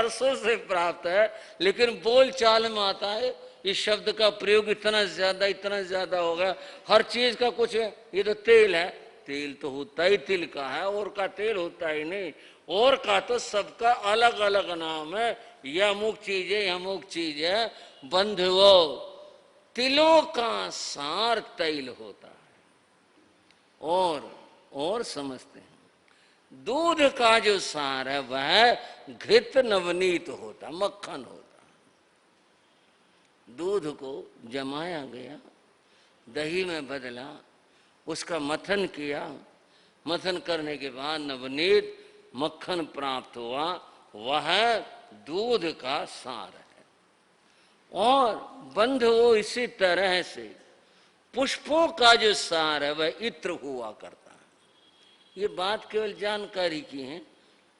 बरसों से प्राप्त है, लेकिन बोल चाल में आता है इस शब्द का प्रयोग इतना ज्यादा हो गया। हर चीज का कुछ है, ये तो तेल है, तेल तो होता ही तिल का है, और का तेल होता ही नहीं। और का तो सबका अलग अलग नाम है, यह अमुक चीज है, यह अमुक चीज है। बंधुओ, तिलों का सार तैल होता है। और समझते हैं, दूध का जो सार है वह घृत नवनीत होता, मक्खन होता। दूध को जमाया गया, दही में बदला, उसका मथन किया, मथन करने के बाद नवनीत मक्खन प्राप्त हुआ, वह दूध का सार है। और बंधुओं, इसी तरह से पुष्पों का जो सार है वह इत्र हुआ करता है। ये बात केवल जानकारी की है,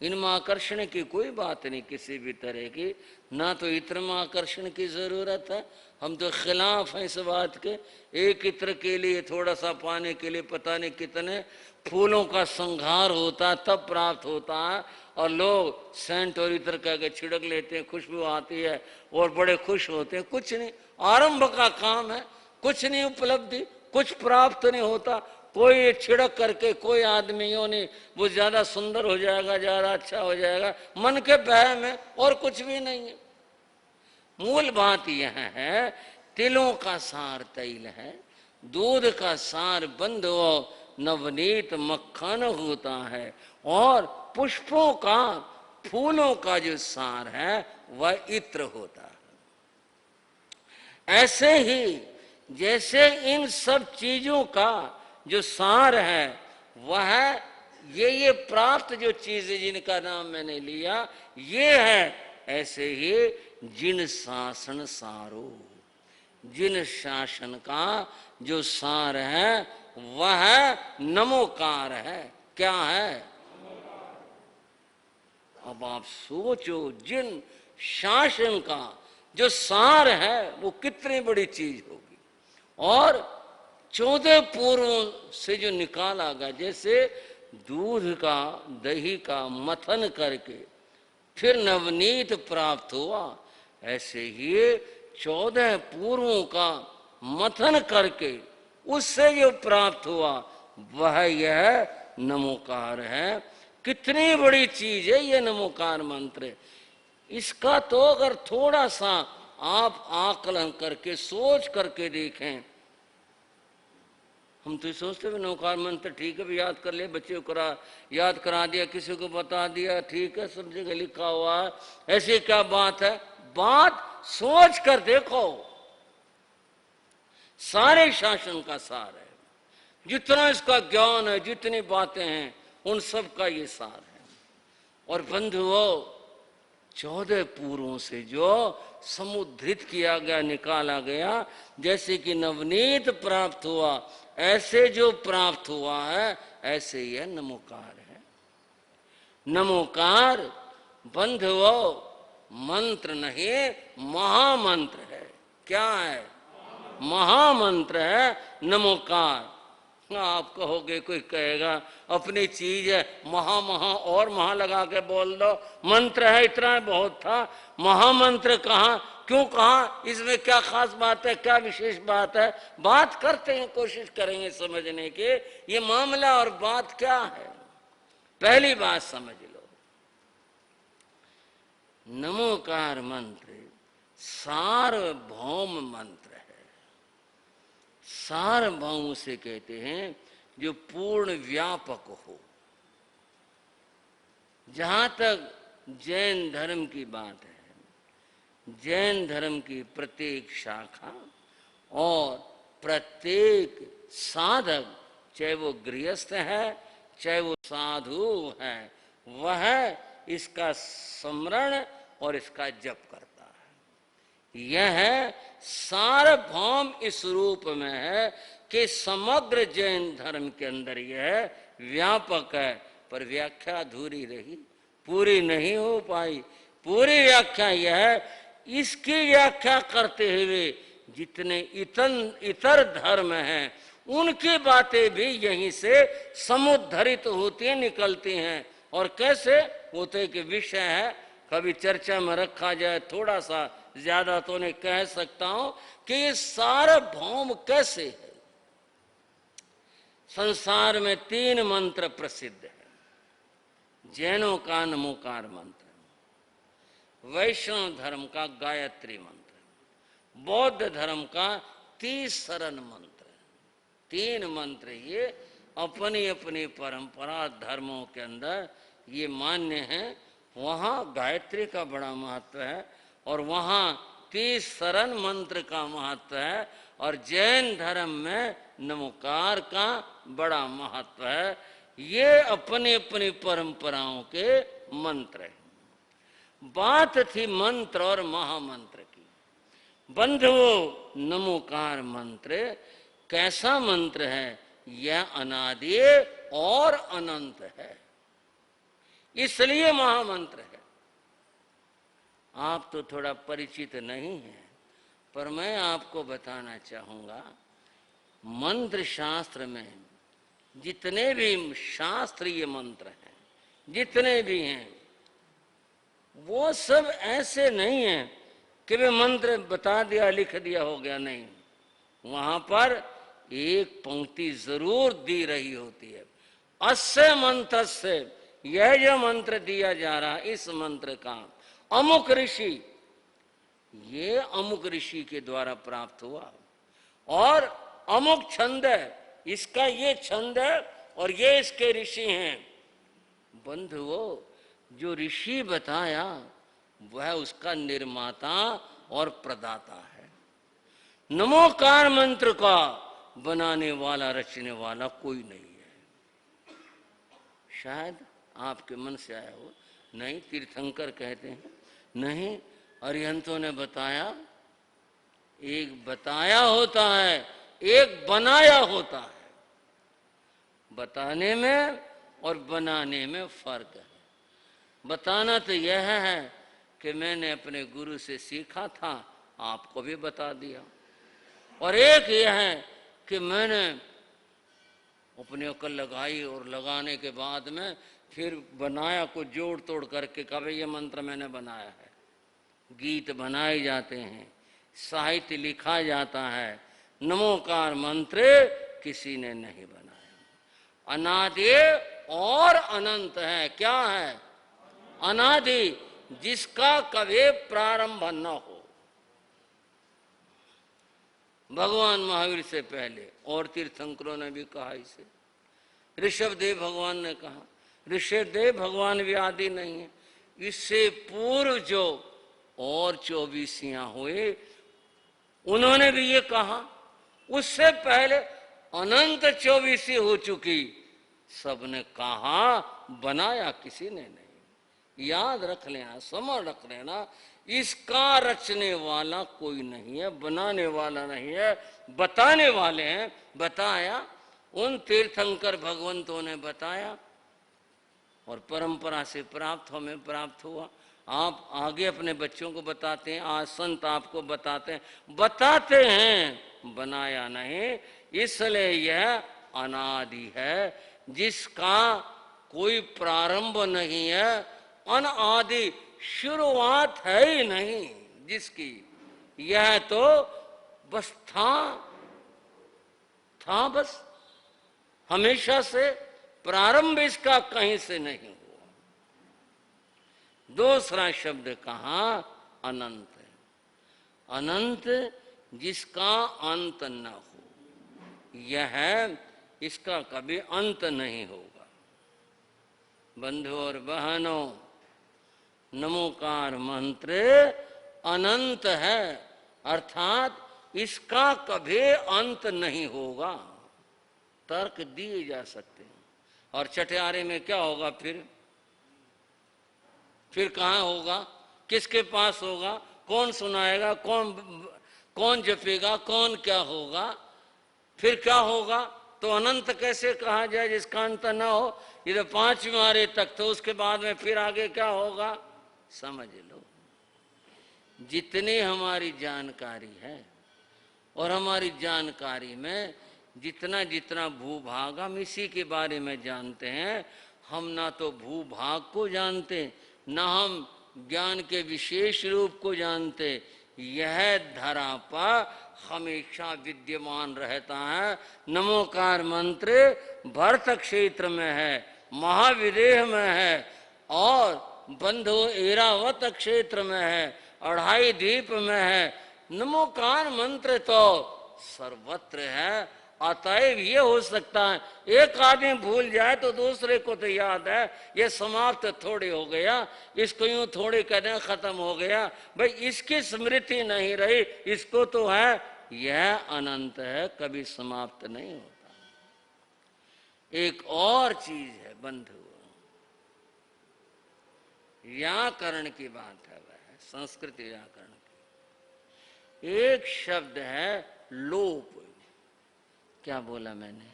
इनमें आकर्षण की कोई बात नहीं किसी भी तरह की, ना तो इत्र में आकर्षण की जरूरत है। हम तो खिलाफ हैं इस बात के। एक इत्र के लिए, थोड़ा सा पाने के लिए पता नहीं कितने फूलों का संहार होता तब प्राप्त होता है, और लोग सेंट और इत्र कह के छिड़क लेते हैं, खुशबू आती है और बड़े खुश होते हैं। कुछ नहीं, आरंभ का काम है, कुछ नहीं उपलब्धि, कुछ प्राप्त नहीं होता। कोई छिड़क करके कोई आदमी यूं नहीं वो ज्यादा सुंदर हो जाएगा, ज्यादा अच्छा हो जाएगा, मन के बहम है और कुछ भी नहीं है। मूल बात यह है, तिलों का सार तैल है, दूध का सार बंधुओं नवनीत मक्खन होता है, और पुष्पों का, फूलों का जो सार है वह इत्र होता है। ऐसे ही जैसे इन सब चीजों का जो सार है वह ये प्राप्त जो चीजें जिनका नाम मैंने लिया ये है, ऐसे ही जिन शासन सारो, जिन शासन का जो सार है वह नमोकार है। क्या है? अब आप सोचो, जिन शासन का जो सार है वो कितनी बड़ी चीज होगी। और 14 पूर्वों से जो निकाला गया, जैसे दूध का, दही का मथन करके फिर नवनीत प्राप्त हुआ, ऐसे ही 14 पूर्वों का मथन करके उससे जो प्राप्त हुआ वह यह नमोकार है। कितनी बड़ी चीज है ये नमोकार मंत्र। इसका तो अगर थोड़ा सा आप आकलन करके सोच करके देखें, हम तो सोचते हुए नमोकार मंत्र ठीक है भी याद कर ले, बच्चे को याद करा दिया, किसी को बता दिया, ठीक है सब जगह लिखा हुआ है, ऐसी क्या बात है। बात सोच कर देखो, सारे शासन का सार है, जितना इसका ज्ञान है, जितनी बातें हैं उन सब का ये सार है। और बंधुओं, 14 पूर्वों से जो समुद्रित किया गया, निकाला गया, जैसे कि नवनीत प्राप्त हुआ ऐसे जो प्राप्त हुआ है, ऐसे यह नमोकार है। नमोकार बंधुओं मंत्र नहीं, महामंत्र है। क्या है? महामंत्र है नमोकार। आप कहोगे, कोई कहेगा अपनी चीज है, महा और महा लगा के बोल दो, मंत्र है इतना है बहुत था, महामंत्र कहाँ, क्यों कहा, इसमें क्या खास बात है, क्या विशेष बात है। बात करते हैं, कोशिश करेंगे समझने की ये मामला और बात क्या है। पहली बात समझ लो, नमोकार मंत्र सार्वभौम मंत्र है। सार्वभौम से कहते हैं जो पूर्ण व्यापक हो। जहां तक जैन धर्म की बात है, जैन धर्म की प्रत्येक शाखा और प्रत्येक साधक, चाहे वो गृहस्थ है चाहे वो साधु है, वह इसका स्मरण और इसका जप करता है। यह सार्वभौम इस रूप में है कि समग्र जैन धर्म के अंदर यह व्यापक है, पर व्याख्या अधूरी रही, पूरी नहीं हो पाई। पूरी व्याख्या यह है, इसकी व्याख्या करते हुए जितने इतर धर्म हैं उनकी बातें भी यहीं से समुद्धरित होती निकलती हैं। और कैसे होते कि विषय है कभी चर्चा में रखा जाए, थोड़ा सा ज्यादा तो नहीं कह सकता हूं कि ये सार्वभौम कैसे है। संसार में 3 मंत्र प्रसिद्ध है। जैनों का नमोकार मंत्र, वैष्णव धर्म का गायत्री मंत्र, बौद्ध धर्म का तीसरन मंत्र। 3 मंत्र ये अपनी अपनी परंपरा धर्मों के अंदर ये मान्य है। वहाँ गायत्री का बड़ा महत्व है और वहाँ तीसरन मंत्र का महत्व है, और जैन धर्म में नमोकार का बड़ा महत्व है। ये अपनी अपनी परंपराओं के मंत्र है। बात थी मंत्र और महामंत्र की। बंधुओं, नमोकार मंत्र कैसा मंत्र है? यह अनादि और अनंत है, इसलिए महामंत्र है। आप तो थोड़ा परिचित नहीं हैं, पर मैं आपको बताना चाहूंगा, मंत्र शास्त्र में जितने भी शास्त्रीय मंत्र हैं, जितने भी हैं, वो सब ऐसे नहीं है कि वे मंत्र बता दिया लिख दिया हो गया, नहीं। वहां पर एक पंक्ति जरूर दी रही होती है। अस्य मंत्र से, यह जो मंत्र दिया जा रहा है, इस मंत्र का अमुक ऋषि, ये अमुक ऋषि के द्वारा प्राप्त हुआ, और अमुक छंद है, इसका ये छंद है और ये इसके ऋषि हैं। बंधुओं, जो ऋषि बताया वह उसका निर्माता और प्रदाता है। नमोकार मंत्र का बनाने वाला, रचने वाला कोई नहीं है। शायद आपके मन से आया हो, नहीं तीर्थंकर कहते हैं, नहीं अरिहंतों ने बताया। एक बताया होता है, एक बनाया होता है। बताने में और बनाने में फर्क है। बताना तो यह है कि मैंने अपने गुरु से सीखा था, आपको भी बता दिया, और एक यह है कि मैंने अपनी अकल लगाई और लगाने के बाद में फिर बनाया, को जोड़ तोड़ करके कभी ये मंत्र मैंने बनाया है। गीत बनाए जाते हैं, साहित्य लिखा जाता है, नमोकार मंत्र किसी ने नहीं बनाया। अनादि और अनंत है। क्या है? अनादि, जिसका कभी प्रारंभ न हो। भगवान महावीर से पहले और तीर्थंकरों ने भी कहा इसे। ऋषभदेव भगवान ने कहा, ऋषभदेव भगवान भी आदि नहीं है। इससे पूर्व जो और 24 हुए, उन्होंने भी ये कहा। उससे पहले अनंत 24 हो चुकी, सबने कहा, बनाया किसी ने नहीं। याद रख लेना, समझ रख लेना, इसका रचने वाला कोई नहीं है, बनाने वाला नहीं है, बताने वाले हैं। बताया उन तीर्थंकर भगवंतों ने बताया, और परंपरा से प्राप्त हमें प्राप्त हुआ। आप आगे अपने बच्चों को बताते हैं, आज संत आपको बताते हैं, बनाया नहीं। इसलिए यह अनादि है, जिसका कोई प्रारंभ नहीं है, अनादि, शुरुआत है ही नहीं जिसकी। यह तो बस था बस, हमेशा से। प्रारंभ इसका कहीं से नहीं हुआ। दूसरा शब्द कहा अनंत है। अनंत, जिसका अंत न हो, यह इसका कभी अंत नहीं होगा। बंधु और बहनों, नमोकार मंत्र अनंत है, अर्थात इसका कभी अंत नहीं होगा। तर्क दिए जा सकते हैं। और चटियारे में क्या होगा फिर कहाँ होगा, किसके पास होगा, कौन सुनाएगा, कौन जपेगा, कौन क्या होगा, फिर क्या होगा? तो अनंत कैसे कहा जाए जिसका अंत न हो? ये तो 5वें तक, तो उसके बाद में फिर आगे क्या होगा? समझ लो। जितनी हमारी जानकारी है, और हमारी जानकारी में जितना जितना भूभाग हम इसी के बारे में जानते हैं। हम ना तो भूभाग को जानते, ना हम ज्ञान के विशेष रूप को जानते, यह धरा पर हमेशा विद्यमान रहता है। नमोकार मंत्र भरत क्षेत्र में है, महाविदेह में है और बंधु एरावत क्षेत्र में है, अढ़ाई द्वीप में है। नमोकार मंत्र तो सर्वत्र है। अतएव ये हो सकता है एक आदमी भूल जाए तो दूसरे को तो याद है, ये समाप्त थोड़ी हो गया, इसको यूं थोड़ी कहते खत्म हो गया। भाई इसकी स्मृति नहीं रही, इसको तो है, यह अनंत है, कभी समाप्त नहीं होता। एक और चीज है बंधु, व्याकरण की बात है, वह संस्कृत व्याकरण की। एक शब्द है लोप। क्या बोला मैंने?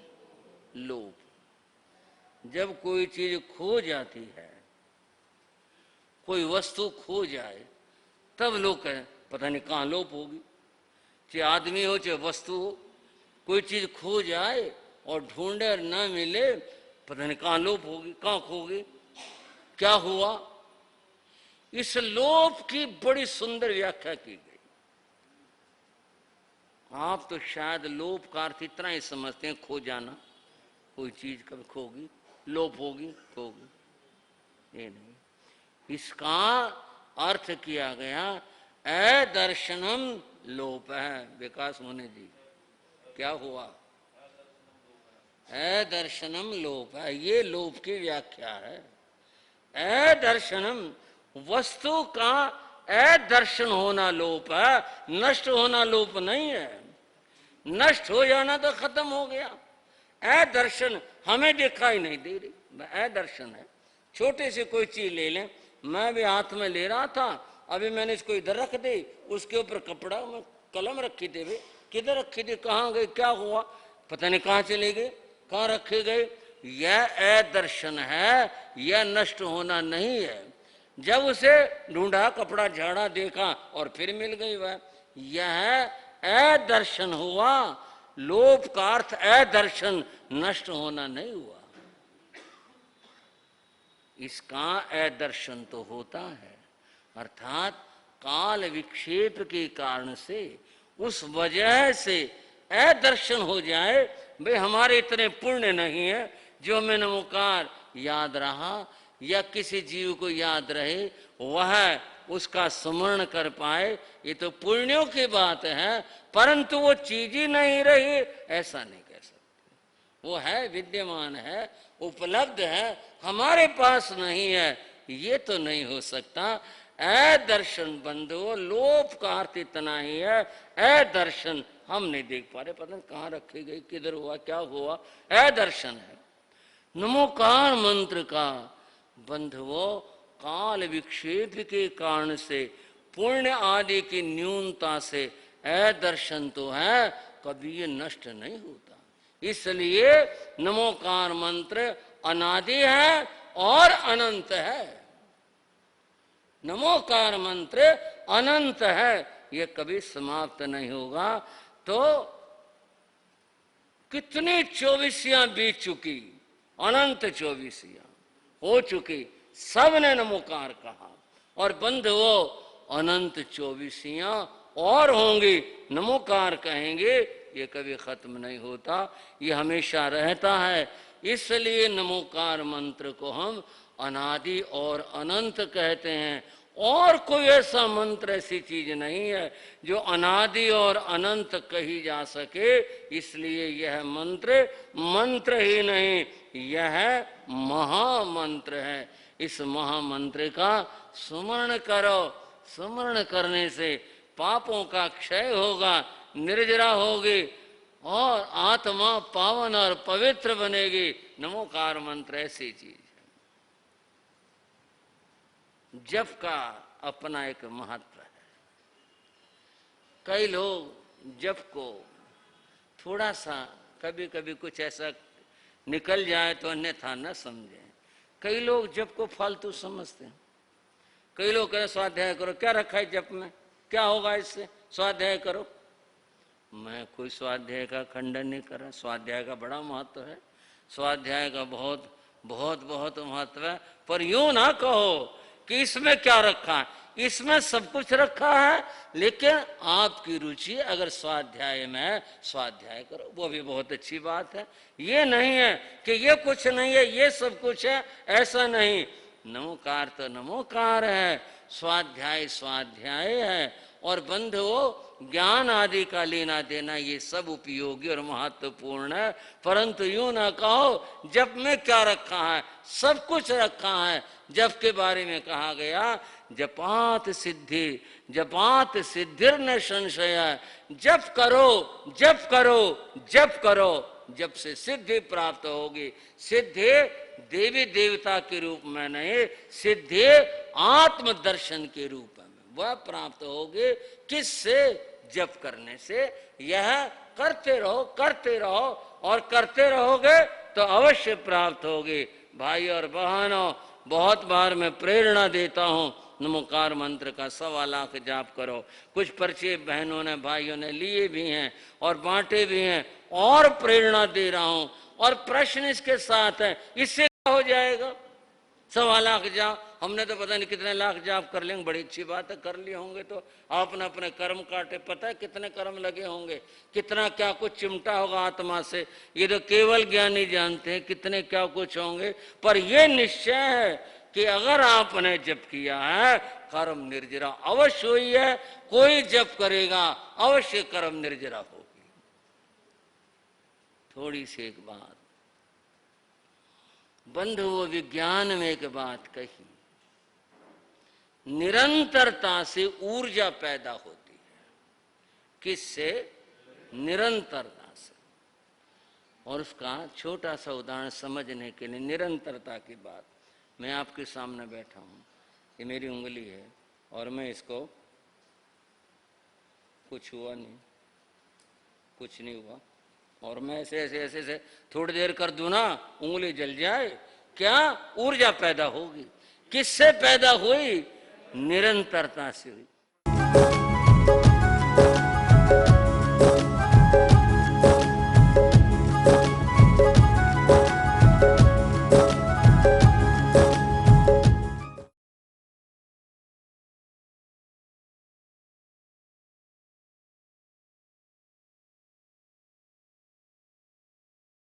लोप। जब कोई चीज खो जाती है, कोई वस्तु खो जाए, तब लोग कहें पता नहीं कहाँ लोप होगी। चाहे आदमी हो चाहे वस्तु हो, कोई चीज खो जाए और ढूंढे और न मिले, पता नहीं कहाँ लोप होगी, कहाँ खोगी, क्या हुआ। इस लोप की बड़ी सुंदर व्याख्या की गई। आप तो शायद लोप का अर्थ इतना ही समझते हैं, खो जाना, कोई चीज कभी खोगी, लोप होगी, खोगी। ये नहीं, इसका अर्थ किया गया अदर्शनम लोप है। विकास मुनि जी, क्या हुआ? अदर्शनम लोप है, ये लोप की व्याख्या है। अदर्शनम वस्तु का अदर्शन होना लोप है, नष्ट होना लोप नहीं है। नष्ट हो जाना तो खत्म हो गया। अदर्शन हमें दिखाई नहीं दे रही, अदर्शन है। छोटे से कोई चीज ले लें, मैं भी हाथ में ले रहा था, अभी मैंने इसको इधर रख दी, उसके ऊपर कपड़ा में कलम रखी थी, भाई किधर रखी थी, कहाँ गई, क्या हुआ, पता नहीं कहाँ चले गए, कहाँ रखे गए। यह अदर्शन है, यह नष्ट होना नहीं है। जब उसे ढूंढा, कपड़ा झाड़ा, देखा और फिर मिल गई वह, यह अदर्शन हुआ। लोप का अर्थ अदर्शन, नष्ट होना नहीं हुआ। इसका अदर्शन तो होता है, अर्थात काल विक्षेप के कारण से, उस वजह से अदर्शन हो जाए। भाई हमारे इतने पुण्य नहीं है जो हमें नमोकार याद रहा, या किसी जीव को याद रहे वह उसका स्मरण कर पाए, ये तो पुण्यों की बात है। परंतु वो चीज ही नहीं रही, ऐसा नहीं कह सकते। वो है, विद्यमान है, उपलब्ध है, हमारे पास नहीं है, ये तो नहीं हो सकता। अदर्शन बंधु, लोप का अर्थ इतना ही है, अदर्शन, हम नहीं देख पा रहे, पता नहीं कहाँ रखी गई, किधर हुआ, क्या हुआ, अदर्शन है। नमोकार मंत्र का बंधुओं काल विक्षेप के कारण से, पुण्य आदि की न्यूनता से अदर्शन तो है, कभी ये नष्ट नहीं होता। इसलिए नमोकार मंत्र अनादि है और अनंत है। नमोकार मंत्र अनंत है, ये कभी समाप्त नहीं होगा। तो कितनी 24 बीत चुकी, अनंत 24 हो चुकी, सबने नमोकार कहा। और बंधुओं अनंत 24 और होंगी, नमोकार कहेंगे, ये कभी खत्म नहीं होता, ये हमेशा रहता है। इसलिए नमोकार मंत्र को हम अनादि और अनंत कहते हैं। और कोई ऐसा मंत्र, ऐसी चीज नहीं है जो अनादि और अनंत कही जा सके। इसलिए यह मंत्र मंत्र ही नहीं, यह महामंत्र है। इस महामंत्र का सुमरण करो, सुमरण करने से पापों का क्षय होगा, निर्जरा होगी और आत्मा पावन और पवित्र बनेगी। नमोकार मंत्र ऐसी चीज है। जप का अपना एक महत्व है। कई लोग जप को थोड़ा सा कभी कभी कुछ ऐसा निकल जाए तो अन्यथा न समझें। कई लोग जप को फालतू समझते हैं। कई लोग कहें स्वाध्याय करो, क्या रखा है जप में, क्या होगा इससे, स्वाध्याय करो। मैं कोई स्वाध्याय का खंडन नहीं कर रहा, स्वाध्याय का बड़ा महत्व है, स्वाध्याय का बहुत बहुत बहुत महत्व है। पर यूं ना कहो कि इसमें क्या रखा है, इसमें सब कुछ रखा है, लेकिन आपकी रुचि अगर स्वाध्याय में है, स्वाध्याय करो, वो भी बहुत अच्छी बात है। ये नहीं है कि ये कुछ नहीं है, ये सब कुछ है, ऐसा नहीं। नमोकार तो नमोकार है, स्वाध्याय स्वाध्याय है, और बंधुओं ज्ञान आदि का लेना देना ये सब उपयोगी और महत्वपूर्ण है। परंतु यूं ना कहो जप में क्या रखा है, सब कुछ रखा है। जप के बारे में कहा गया जपात सिद्धि, जपात सिद्धिर न संशय, जप करो जप करो जप करो, जप से सिद्धि प्राप्त होगी। सिद्धि देवी देवता के रूप में नहीं, सिद्धि आत्म दर्शन के रूप में वह प्राप्त होगी। किससे? जप करने से। यह करते रहो और करते रहोगे तो अवश्य प्राप्त होगी। भाई और बहनों, बहुत बार मैं प्रेरणा देता हूं, नमोकार मंत्र का 1.25 लाख जाप करो। कुछ पर्चे बहनों ने भाइयों ने लिए भी हैं और बांटे भी हैं, और प्रेरणा दे रहा हूं। और प्रश्न इसके साथ है, इससे क्या हो जाएगा? 1.25 लाख जाप, हमने तो पता नहीं कितने लाख जाप कर लेंगे, बड़ी अच्छी बात है, कर लिए होंगे तो आपने अपने कर्म काटे, पता है कितने कर्म लगे होंगे, कितना क्या कुछ चिमटा होगा आत्मा से, ये तो केवल ज्ञानी जानते हैं कितने क्या कुछ होंगे। पर यह निश्चय है कि अगर आपने जप किया है, कर्म निर्जरा अवश्य हुई है। कोई जप करेगा अवश्य कर्म निर्जरा होगी। थोड़ी सी एक बात बंधुओं, विज्ञान में एक बात कही, निरंतरता से ऊर्जा पैदा होती है। किससे? निरंतरता से। और उसका छोटा सा उदाहरण समझने के लिए, निरंतरता की बात, मैं आपके सामने बैठा हूं, ये मेरी उंगली है और मैं इसको, कुछ हुआ नहीं, कुछ नहीं हुआ, और मैं ऐसे ऐसे ऐसे ऐसे थोड़ी देर कर दूं ना, उंगली जल जाए, क्या ऊर्जा पैदा होगी? किससे पैदा हुई? निरंतरता से हुई।